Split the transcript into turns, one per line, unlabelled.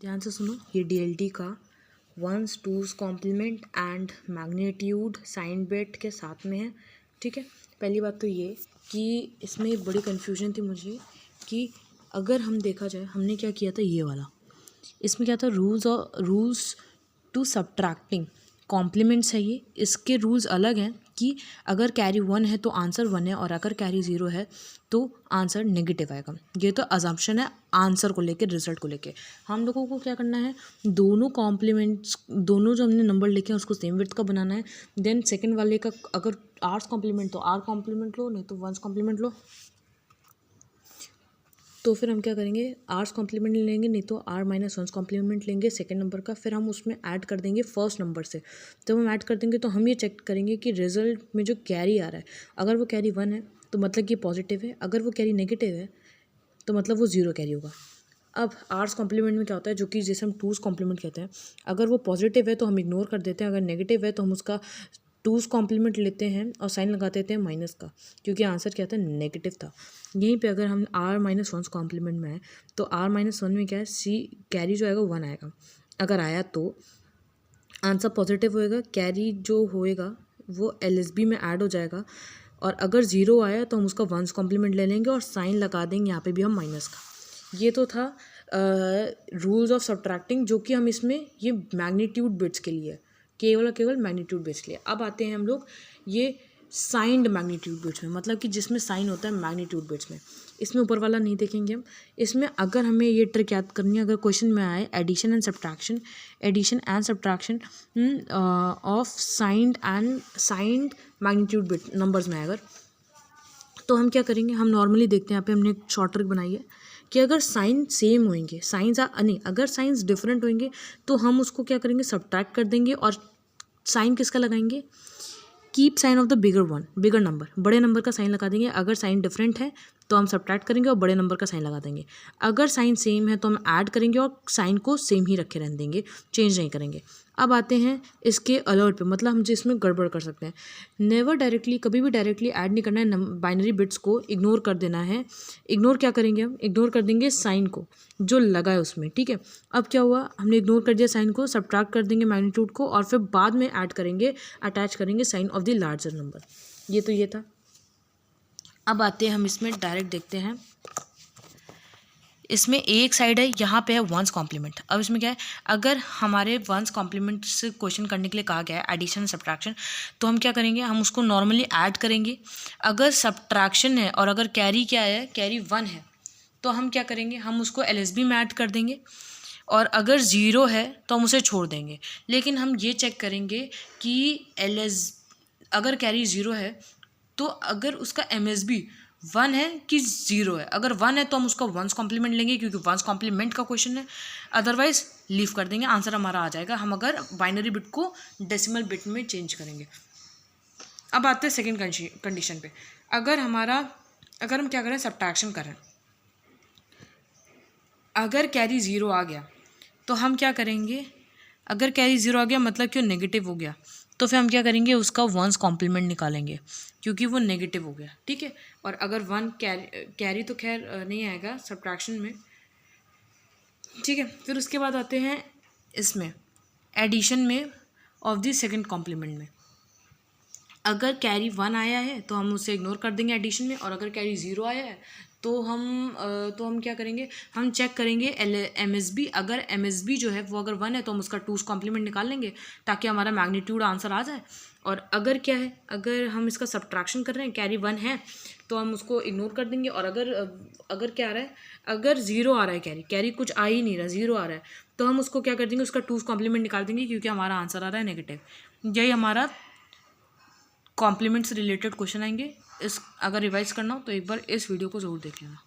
ध्यान से सुनो, ये DLT का one's two's complement and magnitude sign bit के साथ में है। ठीक है, पहली बात तो ये कि इसमें बड़ी कन्फ्यूजन थी मुझे कि अगर हम देखा जाए, हमने क्या किया था, ये वाला इसमें क्या था, रूल्स टू सब्ट्रैक्टिंग कॉम्प्लीमेंट्स है ये। इसके रूल्स अलग हैं कि अगर कैरी 1 है तो आंसर 1 है और अगर कैरी 0 है तो आंसर नेगेटिव आएगा। ये तो अजम्पशन है आंसर को लेके, रिजल्ट को लेके। हम लोगों को क्या करना है, दोनों कॉम्प्लीमेंट्स, दोनों जो हमने नंबर लिखे हैं उसको सेम विड्थ का बनाना है। देन सेकंड वाले का अगर आर्स कॉम्प्लीमेंट तो आर कॉम्प्लीमेंट लो, नहीं तो वंस कॉम्प्लीमेंट लो। तो फिर हम क्या करेंगे, आर्स कॉम्प्लीमेंट लेंगे, नहीं तो आर माइनस वंस कॉम्प्लीमेंट लेंगे सेकंड नंबर का। फिर हम उसमें ऐड कर देंगे फर्स्ट नंबर से। जब हम ऐड कर देंगे तो हम ये चेक करेंगे कि रिजल्ट में जो कैरी आ रहा है, अगर वो कैरी 1 है तो मतलब कि पॉजिटिव है, अगर वो कैरी नेगेटिव है तो मतलब वो 0 कैरी होगा। अब आर्स कॉम्प्लीमेंट में क्या होता है, जो कि जैसे हम टूज कॉम्प्लीमेंट कहते हैं, अगर वो पॉजिटिव है तो हम इग्नोर कर देते हैं, अगर नेगेटिव है तो हम उसका टूज कॉम्प्लीमेंट लेते हैं और साइन लगा देते हैं माइनस का, क्योंकि आंसर क्या था, नेगेटिव था। यहीं पे अगर हम आर माइनस वंस कॉम्प्लीमेंट में आए तो आर माइनस 1 में क्या है, सी कैरी जो आएगा 1 आएगा। अगर आया तो आंसर पॉजिटिव होएगा, कैरी जो होएगा वो LSB में ऐड हो जाएगा। और अगर 0 आया तो हम उसका वंस कॉम्प्लीमेंट ले लेंगे और साइन लगा देंगे यहाँ पे भी हम माइनस का। ये तो था रूल्स ऑफ सब्ट्रैक्टिंग, जो कि हम इसमें ये मैग्नीट्यूड बिट्स के लिए, केवल मैग्नीट्यूड बिट्स के लिए। अब आते हैं हम लोग ये साइंड मैग्नीट्यूड बिट्स में, मतलब कि जिसमें साइन होता है मैग्नीट्यूड बिट्स में। इसमें ऊपर वाला नहीं देखेंगे हम। इसमें अगर हमें ये ट्रिक याद करनी है, अगर क्वेश्चन में आए addition and subtraction of signed magnitude bit numbers में, अगर तो हम क्या करेंगे, हम नॉर्मली देखते हैं, यहाँ पे हमने एक शॉर्ट ट्रिक बनाई है कि अगर साइन सेम होंगे, अगर साइंस डिफरेंट होंगे तो हम उसको क्या करेंगे, सब्ट्रैक्ट कर देंगे और साइन किसका लगाएंगे, keep sign of the bigger number, बड़े नंबर का साइन लगा देंगे। अगर साइन डिफरेंट है तो हम सब्ट्रैक्ट करेंगे और बड़े नंबर का साइन लगा देंगे। अगर साइन सेम है तो हम ऐड करेंगे और साइन को सेम ही रखे रहने देंगे, चेंज नहीं करेंगे। अब आते हैं इसके अलर्ट पे, मतलब हम जिसमें गड़बड़ कर सकते हैं। नेवर डायरेक्टली, कभी भी डायरेक्टली ऐड नहीं करना है, बाइनरी बिट्स को इग्नोर कर देना है। इग्नोर क्या करेंगे, हम इग्नोर कर देंगे साइन को जो लगा है उसमें। ठीक है, अब क्या हुआ, हमने इग्नोर कर दिया साइन को, सब्ट्रैक्ट कर देंगे मैग्नीट्यूड को और फिर बाद में ऐड करेंगे, अटैच करेंगे sign of the larger number. ये तो ये था। अब आते हैं हम इसमें डायरेक्ट देखते हैं। इसमें एक साइड है, यहाँ पे है वंस कॉम्प्लीमेंट। अब इसमें क्या है, अगर हमारे वंस कॉम्प्लीमेंट से क्वेश्चन करने के लिए कहा गया है एडिशन सब्ट्रैक्शन, तो हम क्या करेंगे, हम उसको नॉर्मली ऐड करेंगे। अगर सब्ट्रैक्शन है और अगर कैरी क्या है, कैरी 1 है, तो हम क्या करेंगे, हम उसको LSB में ऐड कर देंगे। और अगर 0 है तो हम उसे छोड़ देंगे। लेकिन हम ये चेक करेंगे कि अगर कैरी 0 है तो अगर उसका MSB 1 है कि 0 है। अगर 1 है तो हम उसका वंस कॉम्प्लीमेंट लेंगे, क्योंकि वंस कॉम्प्लीमेंट का क्वेश्चन है। अदरवाइज लीव कर देंगे, आंसर हमारा आ जाएगा, हम अगर बाइनरी बिट को डेसिमल बिट में चेंज करेंगे। अब आते हैं सेकेंड कंडीशन पे। अगर हम क्या करें, सब्ट्रैक्शन करें, अगर कैरी 0 आ गया तो हम क्या करेंगे, अगर कैरी 0 आ गया मतलब कि वो नेगेटिव हो गया, तो फिर हम क्या करेंगे, उसका वंस कॉम्प्लीमेंट निकालेंगे, क्योंकि वो नेगेटिव हो गया। ठीक है, और अगर 1 कैरी तो खैर नहीं आएगा सब्ट्रैक्शन में। ठीक है, फिर उसके बाद आते हैं इसमें एडिशन में ऑफ द सेकंड कॉम्प्लीमेंट में। अगर कैरी 1 आया है तो हम उसे इग्नोर कर देंगे एडिशन में, और अगर कैरी 0 आया है तो हम क्या करेंगे, हम चेक करेंगे MSB। अगर MSB जो है वो अगर 1 है तो हम उसका टूज कॉम्प्लीमेंट निकाल लेंगे, ताकि हमारा मैग्नीट्यूड आंसर आ जाए। और अगर क्या है, अगर हम इसका सब्ट्रैक्शन कर रहे हैं, कैरी 1 है तो हम उसको इग्नोर कर देंगे। और अगर क्या आ रहा है, अगर 0 आ रहा है, कैरी कुछ आ ही नहीं रहा, 0 आ रहा है, तो हम उसको क्या कर देंगे, उसका टूज कॉम्प्लीमेंट निकाल देंगे, क्योंकि हमारा आंसर आ रहा है नेगेटिव। यही हमारा कॉम्प्लीमेंट से रिलेटेड क्वेश्चन आएंगे। अगर रिवाइज करना हो तो एक बार इस वीडियो को ज़रूर देख लेना।